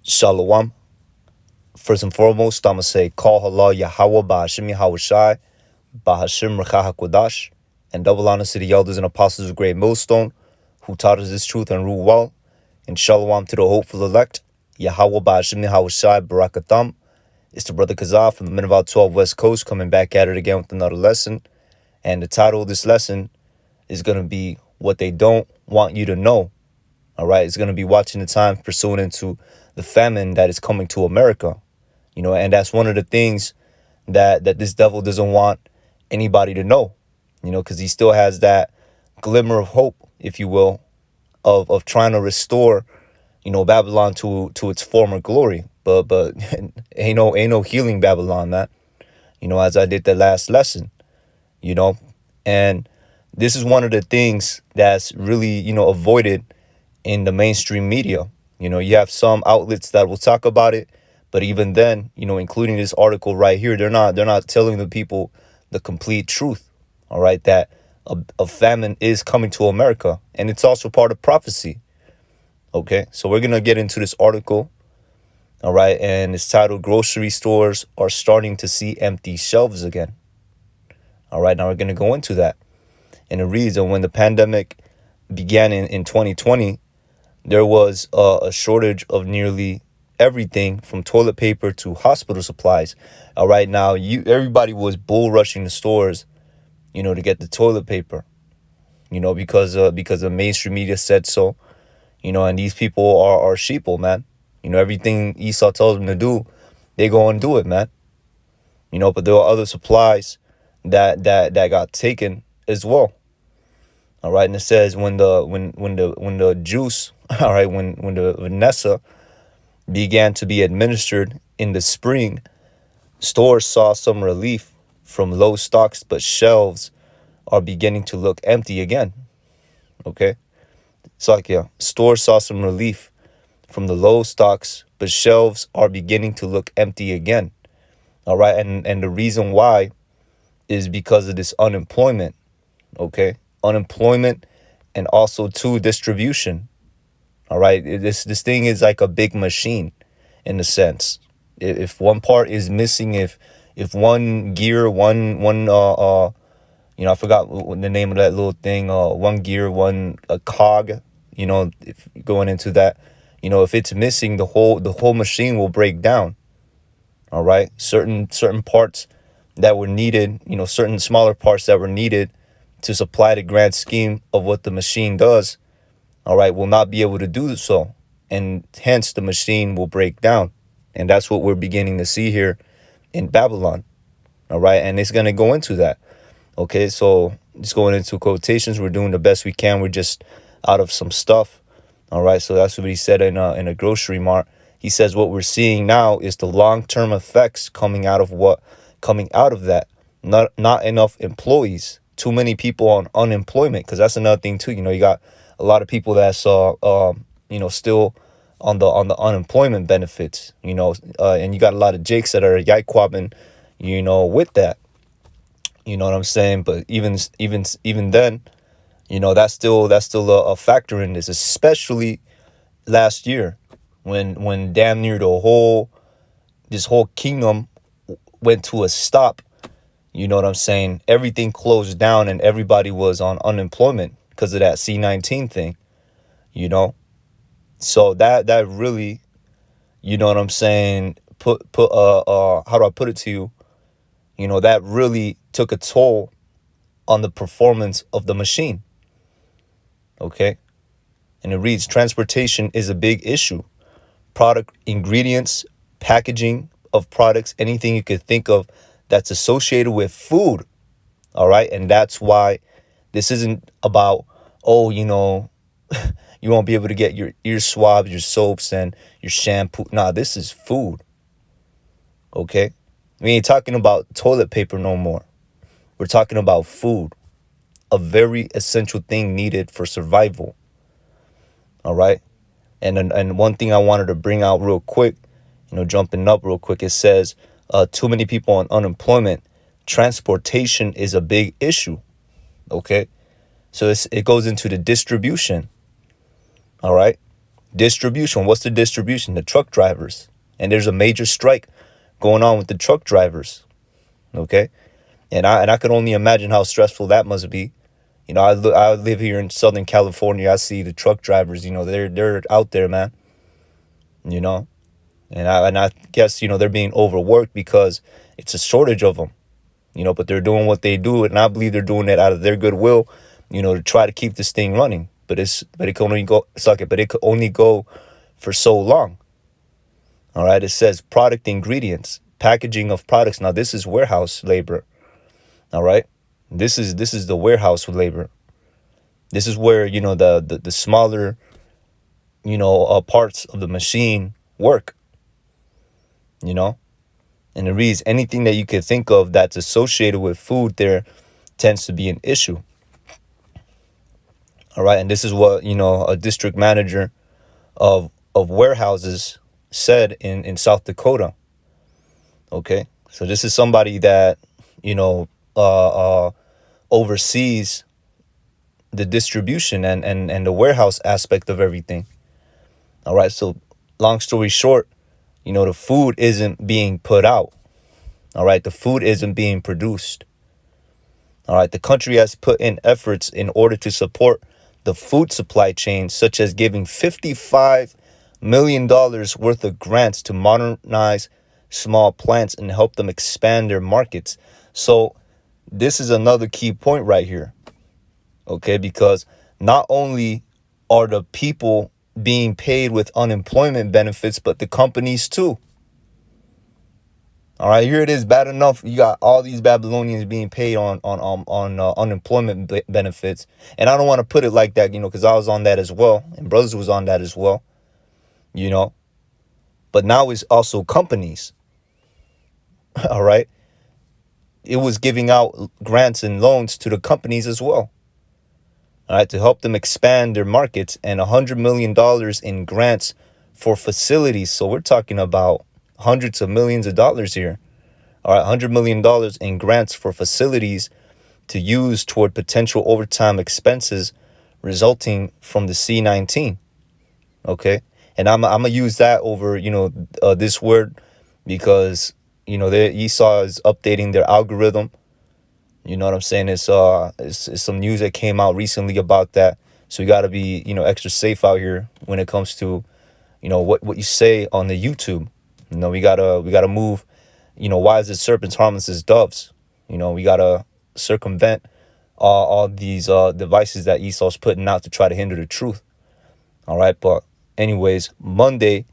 Shalom. First and foremost, I'm going to say, call halal YAHAWAH BaHashim YAHAWASHI BaHashim RAWCHAA QADASH, and double honors to the elders and apostles of Great Millstone who taught us this truth and rule well. And shalom to the hopeful elect, YAHAWAH BaHashim YAHAWASHI Barakatham. It's the brother Kazah from the Minavale 12 West Coast coming back at it again with another lesson. And the title of this lesson is going to be What They Don't Want You to Know. All right, it's going to be watching the time pursuant into the famine that is coming to America. And that's one of the things that this devil doesn't want anybody to know, because he still has that glimmer of hope, if you will, of trying to restore, Babylon to its former glory. But ain't no healing Babylon, man. As I did the last lesson, and this is one of the things that's really, avoided in the mainstream media. You have some outlets that will talk about it, but even then, including this article right here, they're not telling the people the complete truth. All right, that a famine is coming to America, and it's also part of prophecy. Okay, so we're gonna get into this article. All right, and it's titled "Grocery Stores Are Starting to See Empty Shelves Again." All right, now we're gonna go into that, and it reads: "And when the pandemic began in 2020, there was a shortage of nearly everything from toilet paper to hospital supplies." All right, now everybody was bull rushing the stores, to get the toilet paper, because the mainstream media said so, and these people are sheeple, man. Everything Esau tells them to do, they go and do it, man. But there are other supplies that got taken as well. All right, and it says when the juice, all right, when the Vanessa began to be administered in the spring, stores saw some relief from low stocks, but shelves are beginning to look empty again. Okay, so stores saw some relief from the low stocks, but shelves are beginning to look empty again. All right, and the reason why is because of this unemployment. Okay, unemployment, and also too distribution. All right, this thing is like a big machine, in a sense. If one part is missing, if one gear, one I forgot the name of that little thing. One gear, a cog. If going into that, if it's missing, the whole machine will break down. All right, certain parts that were needed, certain smaller parts that were needed to supply the grand scheme of what the machine does, all right, will not be able to do so. And hence the machine will break down. And that's what we're beginning to see here in Babylon. All right, and it's going to go into that. Okay, so just going into quotations, we're doing the best we can. We're just out of some stuff. All right, so that's what he said in a grocery mart. He says what we're seeing now is the long-term effects coming out of that. Not enough employees, too many people on unemployment, because that's another thing too. You got a lot of people that's still on the unemployment benefits. And you got a lot of jakes that are yikwabbing, with that. You know what I'm saying? But even then, that's still a factor in this, especially last year when damn near this whole kingdom went to a stop. You know what I'm saying? Everything closed down and everybody was on unemployment because of that C-19 thing, So that really, you know what I'm saying, how do I put it to you? That really took a toll on the performance of the machine. Okay? And it reads, transportation is a big issue. Product ingredients, packaging of products, anything you could think of that's associated with food. All right. And that's why this isn't about, you won't be able to get your ear swabs, your soaps, and your shampoo. Nah, this is food. Okay. We ain't talking about toilet paper no more. We're talking about food, a very essential thing needed for survival. All right. And one thing I wanted to bring out real quick, jumping up real quick, it says too many people on unemployment. Transportation is a big issue. Okay. So it goes into the distribution. All right. Distribution. What's the distribution? The truck drivers. And there's a major strike going on with the truck drivers. Okay? And I could only imagine how stressful that must be. You know, I live here in Southern California. I see the truck drivers, you know, they're out there, man. You know? And I guess, you know, they're being overworked because it's a shortage of them. You know, but they're doing what they do, and I believe they're doing it out of their goodwill, you know, to try to keep this thing running. But it can only go but it could only go for so long. All right, it says product ingredients, packaging of products. Now this is warehouse labor. All right, this is the warehouse labor. This is where, you know, the smaller, you know, parts of the machine work. You know, and it reads anything that you could think of that's associated with food there tends to be an issue. All right, and this is what, you know, a district manager of warehouses said in South Dakota. Okay, so this is somebody that, you know, oversees the distribution and the warehouse aspect of everything. All right, so long story short, you know, the food isn't being put out. All right, the food isn't being produced. All right, the country has put in efforts in order to support the food supply chain, such as giving $55 million worth of grants to modernize small plants and help them expand their markets. So this is another key point right here. Okay, because not only are the people being paid with unemployment benefits, but the companies too. All right, here it is. Bad enough you got all these Babylonians being paid on unemployment benefits, and I don't want to put it like that, you know, because I was on that as well, and brothers was on that as well, you know. But now it's also companies. All right, it was giving out grants and loans to the companies as well. All right, to help them expand their markets, and $100 million in grants for facilities. So we're talking about hundreds of millions of dollars here. All right, $100 million in grants for facilities to use toward potential overtime expenses resulting from the C-19. Okay, and I'm gonna use that over, you know, this word, because, you know, Esau is updating their algorithm. You know what I'm saying? It's some news that came out recently about that. So you got to be, you know, extra safe out here when it comes to, you know, what you say on the YouTube. You know, we gotta move. You know, wise as serpents, harmless as doves. You know, we gotta circumvent all these devices that Esau's putting out to try to hinder the truth. All right, but anyways, Monday,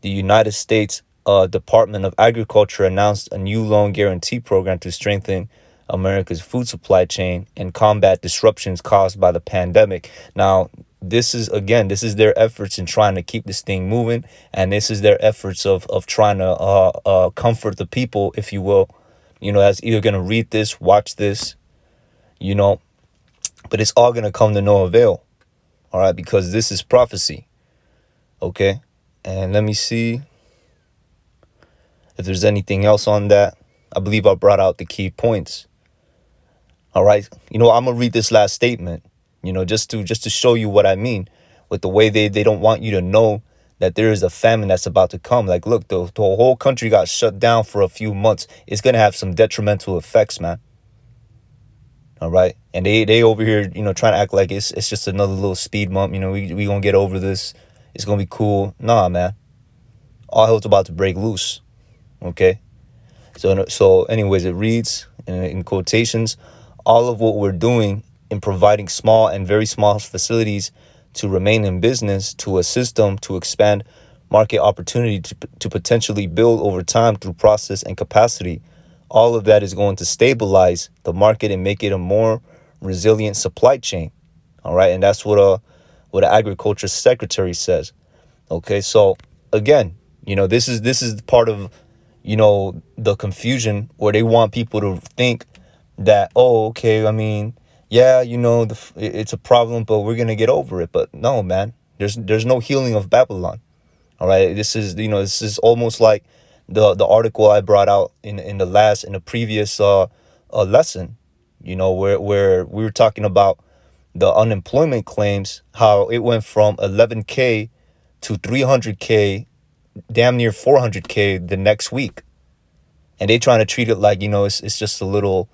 the United States Department of Agriculture announced a new loan guarantee program to strengthen America's food supply chain and combat disruptions caused by the pandemic. Now, this is their efforts in trying to keep this thing moving, and this is their efforts of trying to comfort the people, if you will. You know, as either going to read this, watch this, you know, but it's all going to come to no avail. All right, because this is prophecy. Okay, and let me see if there's anything else on that. I believe I brought out the key points. All right, you know, I'm gonna read this last statement, you know, just to show you what I mean with the way they don't want you to know that there is a famine that's about to come. Like, look, the whole country got shut down for a few months. It's gonna have some detrimental effects, man. All right, and they over here, you know, trying to act like it's just another little speed bump. You know, we gonna get over this. It's gonna be cool. Nah, man. All hell's about to break loose. Okay. So anyways, it reads in quotations, all of what we're doing in providing small and very small facilities to remain in business, to assist them to expand market opportunity, to potentially build over time through process and capacity. All of that is going to stabilize the market and make it a more resilient supply chain. All right. And that's what an agriculture secretary says. Okay. So again, you know, this is part of, you know, the confusion where they want people to think that, oh, okay, I mean, yeah, you know, it's a problem, but we're going to get over it. But no, man, there's no healing of Babylon. All right. This is almost like the article I brought out in the previous lesson, you know, where we were talking about the unemployment claims, how it went from 11K to 300K, damn near 400K the next week. And they trying to treat it like, it's just a little,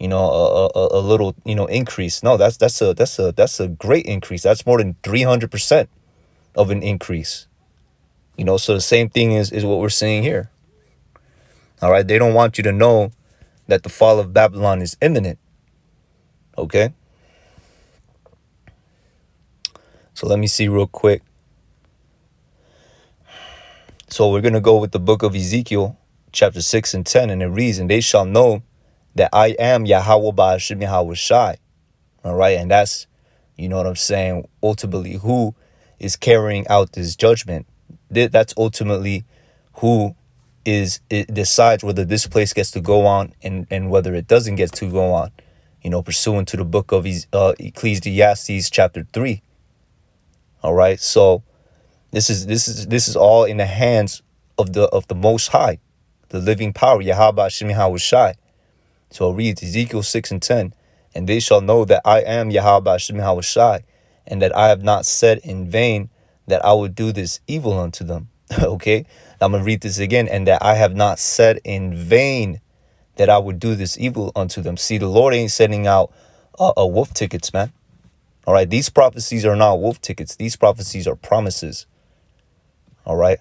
a little, increase. No, that's a great increase. That's more than 300% of an increase. So the same thing is what we're seeing here. All right. They don't want you to know that the fall of Babylon is imminent. Okay. So let me see real quick. So we're going to go with the book of Ezekiel, chapter 6 and 10. And it reads, and they shall know that I am YAHAWASHI. All right. And that's, you know what I'm saying, ultimately who is carrying out this judgment. That's ultimately who it decides whether this place gets to go on and whether it doesn't get to go on, pursuant to the book of Ecclesiastes chapter 3. All right. So this is all in the hands of the Most High, the living power, YAHAWASHI. So it reads Ezekiel 6 and 10, and they shall know that I am YAHAWASHI, and that I have not said in vain that I would do this evil unto them. Okay, I'm gonna read this again, and that I have not said in vain that I would do this evil unto them. See, the Lord ain't sending out wolf tickets, man. All right, these prophecies are not wolf tickets. These prophecies are promises. All right,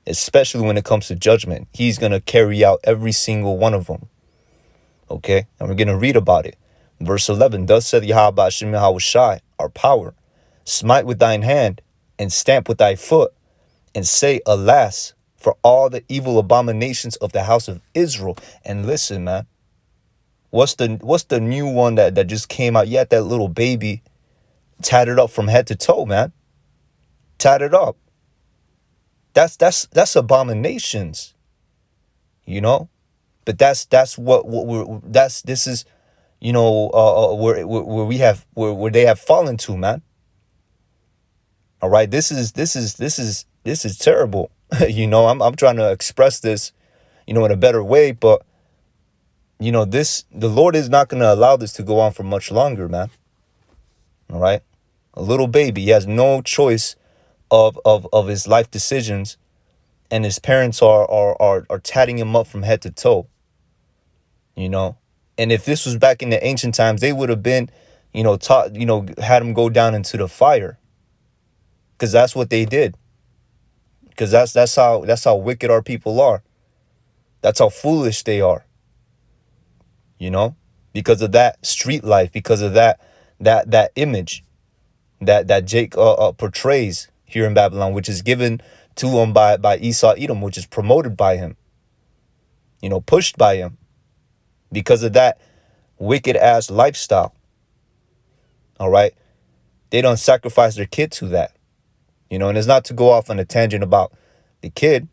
especially when it comes to judgment, he's gonna carry out every single one of them. Okay, and we're gonna read about it. Verse 11, thus saith YAHAWASHI, our power, smite with thine hand and stamp with thy foot, and say, alas, for all the evil abominations of the house of Israel. And listen, man, what's the new one that just came out? You had that little baby tatted up from head to toe, man. Tatted up. That's abominations, But this is, where they have fallen to, man. All right, this is terrible. I'm trying to express this, in a better way, but the Lord is not going to allow this to go on for much longer, man. All right, a little baby, he has no choice of his life decisions, and his parents are tatting him up from head to toe. And if this was back in the ancient times, they would have been, taught, had him go down into the fire, because that's what they did. Because that's how wicked our people are. That's how foolish they are. Because of that street life, because of that image that Jake portrays here in Babylon, which is given to him by Esau Edom, which is promoted by him, pushed by him, because of that wicked ass lifestyle. All right, they don't sacrifice their kid to that, and it's not to go off on a tangent about the kid,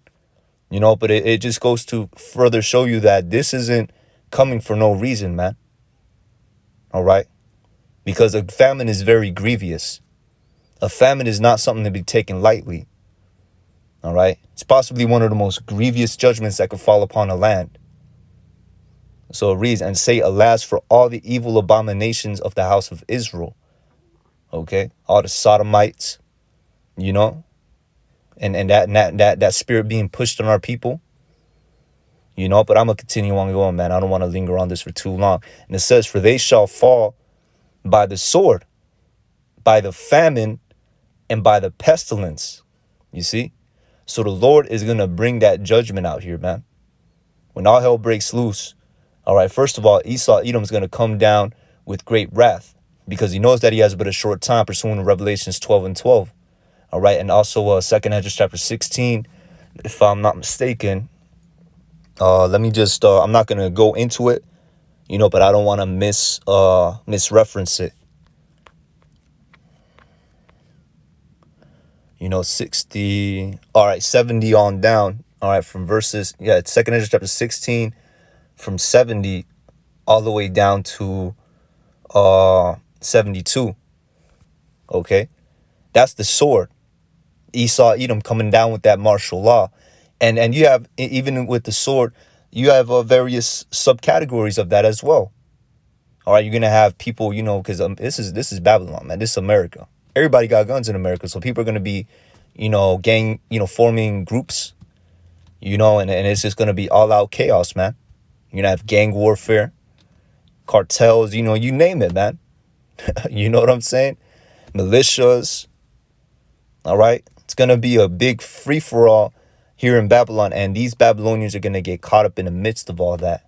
but it just goes to further show you that this isn't coming for no reason, man. All right, because a famine is very grievous. A famine is not something to be taken lightly. All right, it's possibly one of the most grievous judgments that could fall upon a land. So it reads, and say, alas, for all the evil abominations of the house of Israel. Okay, all the sodomites, and that spirit being pushed on our people. But I'm gonna continue on going, man. I don't want to linger on this for too long. And it says, for they shall fall by the sword, by the famine, and by the pestilence. You see? So the Lord is gonna bring that judgment out here, man. When all hell breaks loose. All right, first of all, Esau Edom is gonna come down with great wrath, because he knows that he has but a short time, pursuing Revelations 12 and 12. All right, and also 2nd Ezra chapter 16, if I'm not mistaken. Let me just, I'm not going to go into it, but I don't want to misreference it. 60, all right, 70 on down. All right, from verses, it's 2nd Ezra chapter 16, from 70 all the way down to 72. Okay, that's the sword. Esau Edom coming down with that martial law. And you have, even with the sword, you have various subcategories of that as well. All right, you're going to have people, because this is Babylon, man. This is America. Everybody got guns in America. So people are going to be, gang, forming groups, and it's just going to be all out chaos, man. You're going to have gang warfare, cartels, you name it, man. You know what I'm saying? Militias. All right. It's going to be a big free for all here in Babylon. And these Babylonians are going to get caught up in the midst of all that.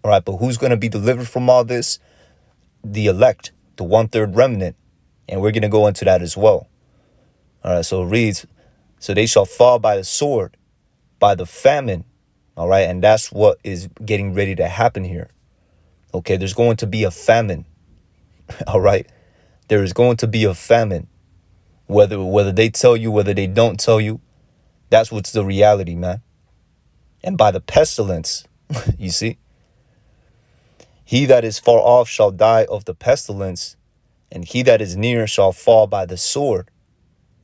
All right. But who's going to be delivered from all this? The elect, the 1/3 remnant. And we're going to go into that as well. All right. So it reads, so they shall fall by the sword, by the famine. All right. And that's what is getting ready to happen here. Okay. There's going to be a famine. All right. There is going to be a famine. Whether they tell you, whether they don't tell you, that's what's the reality, man. And by the pestilence, you see, he that is far off shall die of the pestilence, and he that is near shall fall by the sword,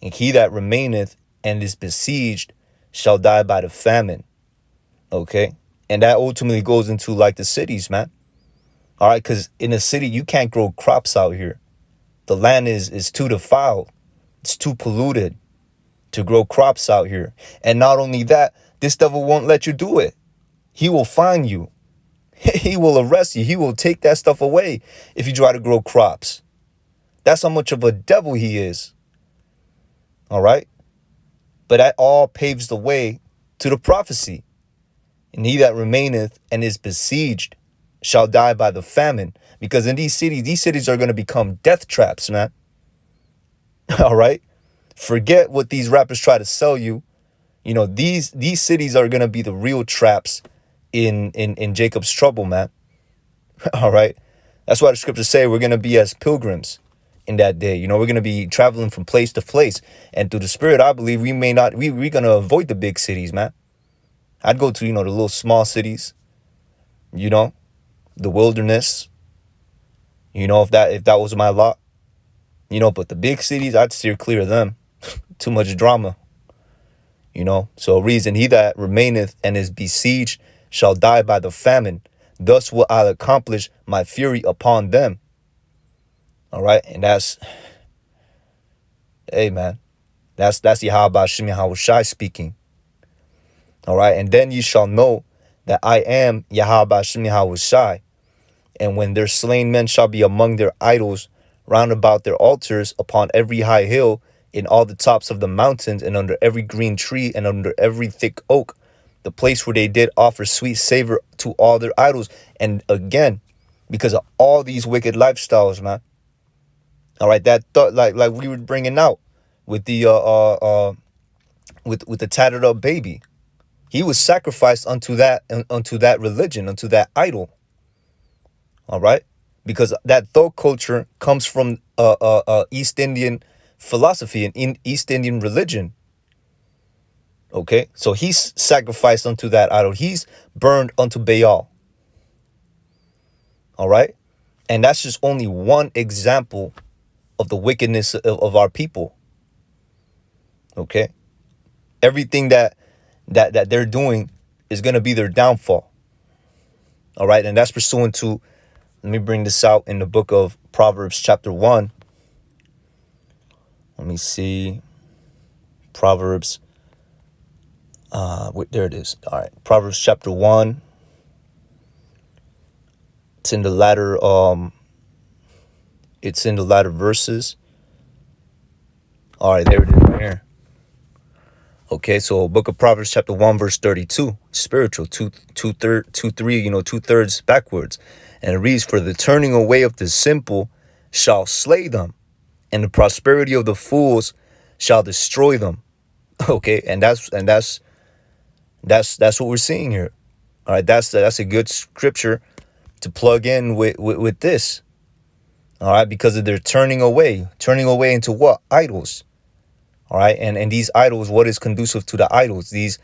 and he that remaineth and is besieged shall die by the famine. Okay. And that ultimately goes into like the cities, man. All right. Because in a city, you can't grow crops out here. The land is too defiled. It's too polluted to grow crops out here. And not only that, this devil won't let you do it. He will find you. He will arrest you. He will take that stuff away if you try to grow crops. That's how much of a devil he is. All right. But that all paves the way to the prophecy. And he that remaineth and is besieged shall die by the famine. Because in these cities are going to become death traps, man. All right. Forget what these rappers try to sell you. These cities are going to be the real traps in Jacob's trouble, man. All right. That's why the scriptures say we're going to be as pilgrims in that day. We're going to be traveling from place to place. And through the Spirit, I believe we're going to avoid the big cities, man. I'd go to, the little small cities, the wilderness, if that was my lot, but the big cities, I'd steer clear of them. Too much drama, So reason, he that remaineth and is besieged shall die by the famine. Thus will I accomplish my fury upon them. All right. And hey, man, that's YAHAWASHI speaking. All right. And then ye shall know that I am YAHAWASHI. And when their slain men shall be among their idols round about their altars, upon every high hill, in all the tops of the mountains, and under every green tree, and under every thick oak, the place where they did offer sweet savor to all their idols. And again, because of all these wicked lifestyles, man. All right, that thought, like we were bringing out with the with the tattered up baby, he was sacrificed unto that religion, unto that idol. All right, because that thought culture comes from East Indian philosophy and in East Indian religion. Okay, so he's sacrificed unto that idol. He's burned unto Baal. All right, and that's just only one example of the wickedness of our people. Okay, everything that they're doing is going to be their downfall. All right, and that's pursuant to, let me bring this out in the book of Proverbs chapter 1. Let me see. Proverbs. There it is. All right. Proverbs chapter 1. It's in the latter verses. All right, there it is right here. Okay, so book of Proverbs chapter 1 verse 32. Spiritual, two-thirds backwards. And it reads, for the turning away of the simple shall slay them, and the prosperity of the fools shall destroy them. Okay, and that's what we're seeing here. All right, that's a good scripture to plug in with this. All right, because of their turning away into what? Idols. All right, and these idols, what is conducive to the idols? These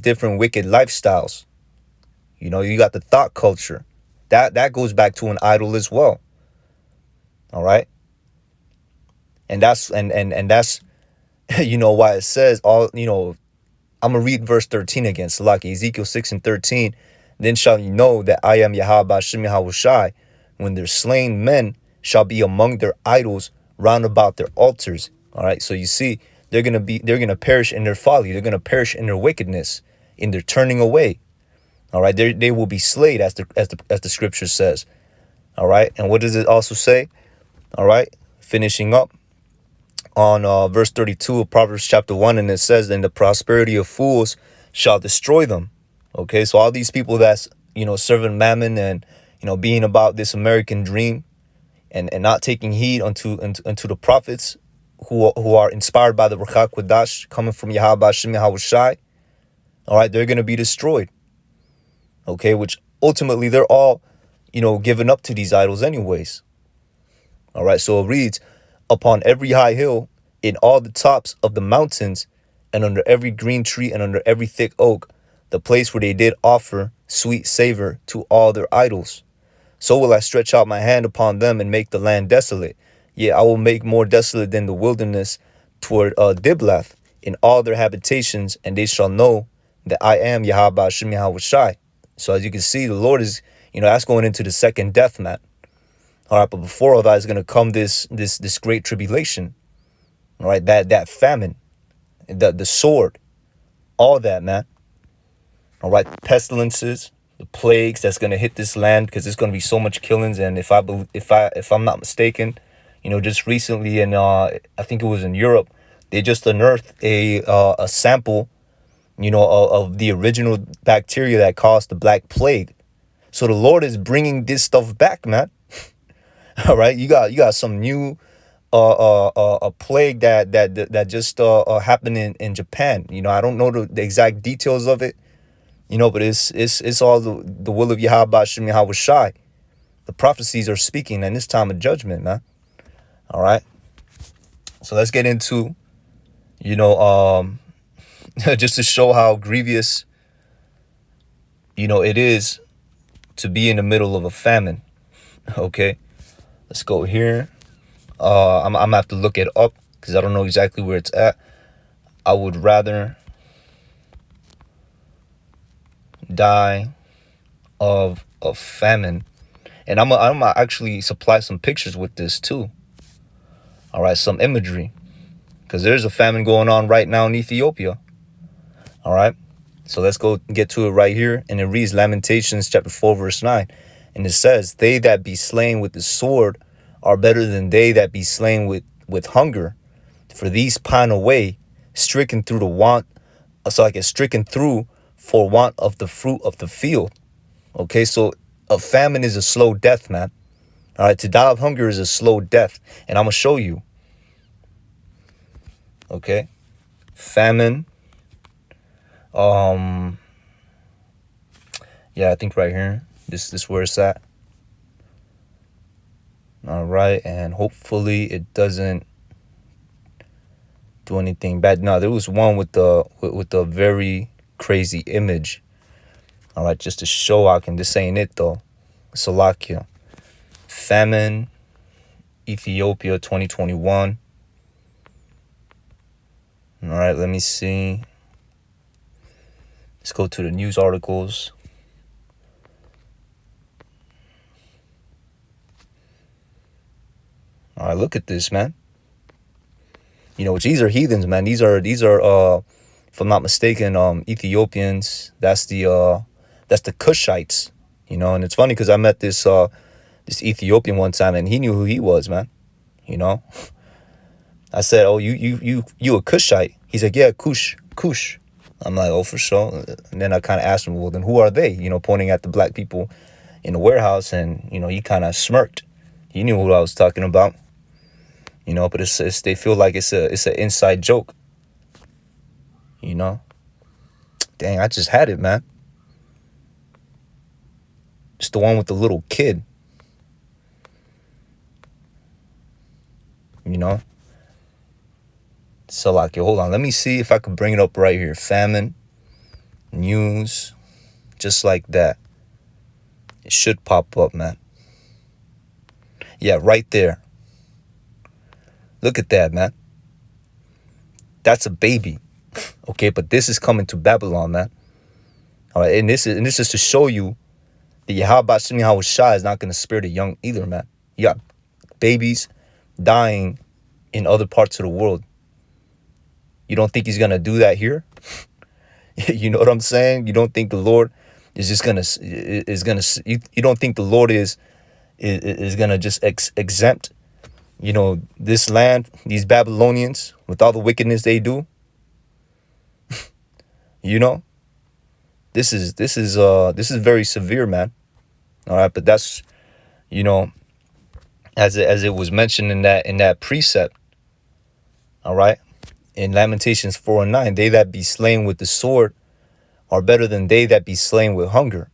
different wicked lifestyles. You got the thought culture. That goes back to an idol as well. All right. And that's why it says all, I'm going to read verse 13 again. Salaki, Ezekiel 6:13. Then shall you know that I am YAHAWASHI, when their slain men shall be among their idols round about their altars. All right. So you see, they're gonna perish in their folly. They're gonna perish in their wickedness, in their turning away. All right, they will be slayed, as the scripture says. All right, and what does it also say? All right, finishing up on verse 32 of Proverbs chapter 1, and it says, "Then the prosperity of fools shall destroy them." Okay, so all these people that's serving mammon and being about this American dream, and not taking heed unto the prophets who are inspired by the RAWCHAA QADASH, coming from YAHAWASHI. All right, they're gonna be destroyed. Okay, which ultimately they're all given up to these idols anyways. All right, so it reads, "Upon every high hill, in all the tops of the mountains, and under every green tree and under every thick oak, the place where they did offer sweet savor to all their idols. So will I stretch out my hand upon them and make the land desolate. Yea, I will make more desolate than the wilderness toward Diblath in all their habitations, and they shall know that I am Yahweh Shem Yahawashi." So as you can see, the Lord is, that's going into the second death, man. All right, but before all that is going to come this great tribulation. All right, that famine, the sword, all that, man. All right, pestilences, the plagues that's going to hit this land, because there's going to be so much killings. And if I'm not mistaken, just recently I think it was in Europe, they just unearthed a sample, of the original bacteria that caused the Black Plague. So the Lord is bringing this stuff back, man. All right, you got some new a plague that just happened in Japan. I don't know the exact details of it, but it's all the will of Yahweh Shem Yahawashi. The prophecies are speaking in this time of judgment, man. All right, so let's get into just to show how grievous it is to be in the middle of a famine. Okay, let's go here. I'm gonna have to look it up because I don't know exactly where it's at. I would rather die of famine, and I'm gonna actually supply some pictures with this too. All right, some imagery, because there's a famine going on right now in Ethiopia. All right, so let's go get to it right here, and it reads Lamentations chapter 4 verse 9, and it says, "They that be slain with the sword are better than they that be slain with hunger, for these pine away, stricken through the want, so like it's stricken through for want of the fruit of the field." Okay, so a famine is a slow death, man. All right, to die of hunger is a slow death, and I'm gonna show you. Okay, famine. Yeah, I think right here. This where it's at. All right, and hopefully it doesn't do anything bad. No, there was one with the very crazy image. All right, just to show this ain't it though. Salakia. Famine, Ethiopia 2021. All right, let me see. Let's go to the news articles. All right, look at this, man. These are heathens, man. These are if I'm not mistaken, Ethiopians. That's the Cushites. And it's funny because I met this Ethiopian one time, and he knew who he was, man. I said, "Oh, you a Cushite?" He's like, "Yeah, Kush." I'm like, "Oh, for sure." And then I kind of asked him, "Well, then who are they?" Pointing at the black people in the warehouse, and he kind of smirked. He knew what I was talking about. But it's they feel like it's an inside joke. Dang, I just had it, man. It's the one with the little kid. So like, hold on, let me see if I can bring it up right here. Famine, news, just like that. It should pop up, man. Yeah, right there. Look at that, man. That's a baby. Okay, but this is coming to Babylon, man. All right, and this is to show you that Yahweh Shem Yahawashi is not going to spare the young either, man. You got babies dying in other parts of the world. You don't think he's going to do that here? You know what I'm saying? You don't think the Lord is just going to, you don't think the Lord is going to just exempt, this land, these Babylonians, with all the wickedness they do? This is very severe, man. All right. But that's, as it was mentioned in that precept. All right. In Lamentations 4:9, they that be slain with the sword are better than they that be slain with hunger.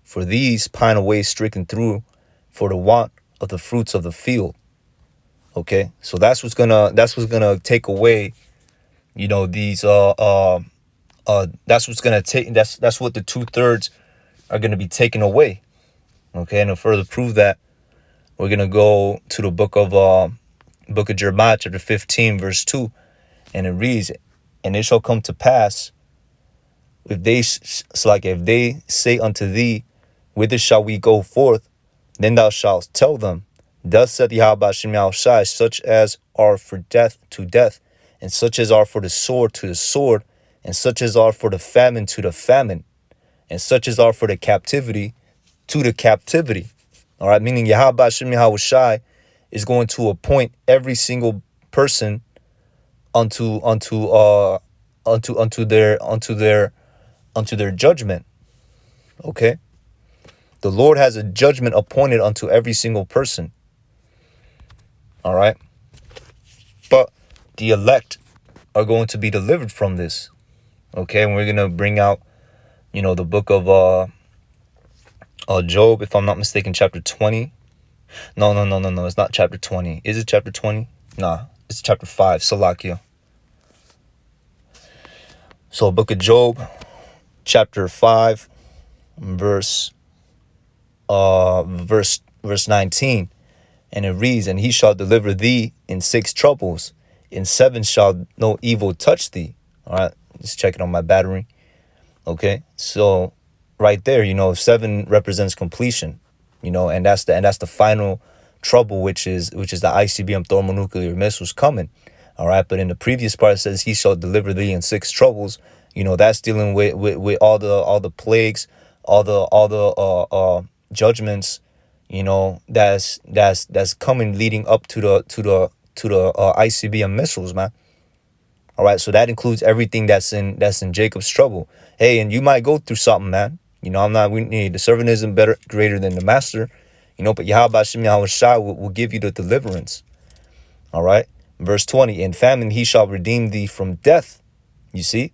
For these pine away stricken through for the want of the fruits of the field. Okay, so that's what's gonna take away, these that's what's gonna take that's what the 2/3 are gonna be taken away. Okay, and to further prove that, we're gonna go to the book of Jeremiah, chapter 15, verse 2, and it reads, "And it shall come to pass, if they say unto thee, whither shall we go forth? Then thou shalt tell them, thus saith YAHAWASHI, such as are for death to death, and such as are for the sword to the sword, and such as are for the famine to the famine, and such as are for the captivity to the captivity." All right, meaning YAHAWASHI is going to appoint every single person unto their judgment. Okay, the Lord has a judgment appointed unto every single person. All right, but the elect are going to be delivered from this. Okay, and we're gonna bring out, the book of Job, if I'm not mistaken, chapter 20. No, it's not chapter 20. Is it chapter 20? Nah, it's chapter 5. Salakia. So, book of Job, chapter 5, verse 19, and it reads, "And he shall deliver thee in 6 troubles, in 7 shall no evil touch thee." All right, just checking on my battery. Okay, so right there, 7 represents completion, and that's the final trouble, which is the ICBM thermonuclear missiles coming. All right, but in the previous part it says he shall deliver thee in 6 troubles. That's dealing with all the plagues, all the judgments, that's coming leading up to the ICBM missiles, man. All right, so that includes everything that's in Jacob's trouble. Hey, and you might go through something, man. The servant isn't greater than the master, but YAHAWASHI will give you the deliverance. All right, verse 20, "In famine he shall redeem thee from death." You see?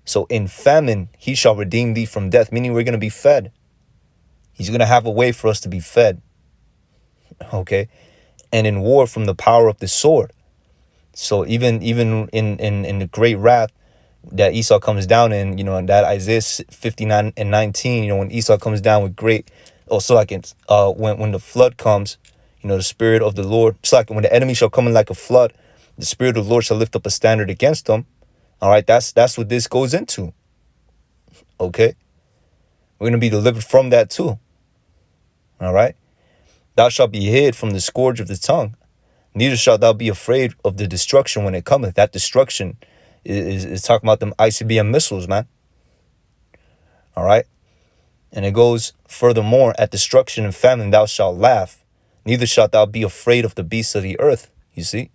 So in famine he shall redeem thee from death, meaning we're going to be fed. He's going to have a way for us to be fed. Okay, and in war from the power of the sword. So even in the great wrath that Esau comes down in, and that Isaiah 59:19, when Esau comes down with great, also like it's when the flood comes, the spirit of the Lord, it's like when the enemy shall come in like a flood, the spirit of the Lord shall lift up a standard against them. All right, that's what this goes into. Okay, we're gonna be delivered from that too. All right, "Thou shalt be hid from the scourge of the tongue, neither shalt thou be afraid of the destruction when it cometh." That destruction is talking about them ICBM missiles, man. All right, and it goes furthermore, "At destruction and famine thou shalt laugh, neither shalt thou be afraid of the beasts of the earth." You see,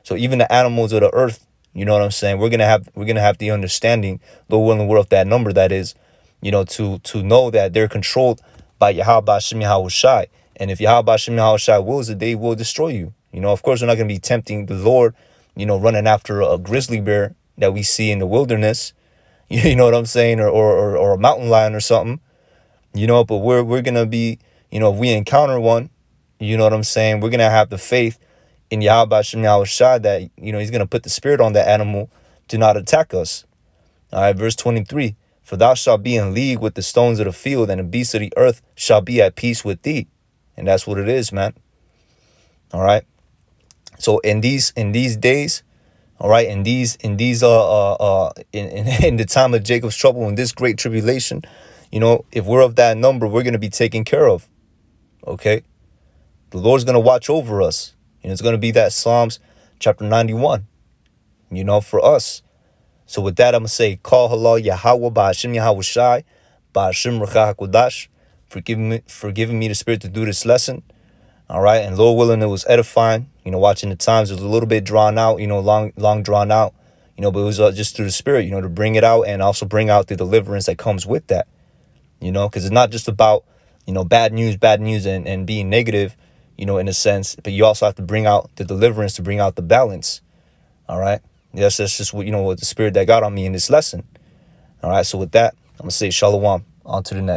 so even the animals of the earth, you know what I'm saying, we're gonna have the understanding, though willing we're of that number, that is, to know that they're controlled by YAHAWASHI. And if YAHAWASHI wills it, they will destroy you. Of course, we're not gonna be tempting the Lord, running after a grizzly bear that we see in the wilderness, you know what I'm saying, or a mountain lion or something, but we're gonna be, if we encounter one, you know what I'm saying, we're gonna have the faith in YAHAWASHI that, he's gonna put the spirit on that animal to not attack us. All right, verse 23, "For thou shalt be in league with the stones of the field, and the beasts of the earth shall be at peace with thee." And that's what it is, man. All right. So in these days, all right, in the time of Jacob's trouble, in this great tribulation, if we're of that number, we're going to be taken care of. Okay, the Lord's going to watch over us, and it's going to be that Psalms chapter 91. for us. So with that, I'm going to say, call halal Yahawah, Bahashim Yahawashai, Bahashim Rakha HaKodash, for giving me the spirit to do this lesson. All right. And Lord willing, it was edifying. Watching the times, it was a little bit drawn out, long drawn out, but it was just through the spirit, to bring it out and also bring out the deliverance that comes with that, because it's not just about, bad news and being negative, in a sense, but you also have to bring out the deliverance to bring out the balance. All right. Yes, that's just what, what the spirit that got on me in this lesson. All right. So with that, I'm going to say shalom. On to the next.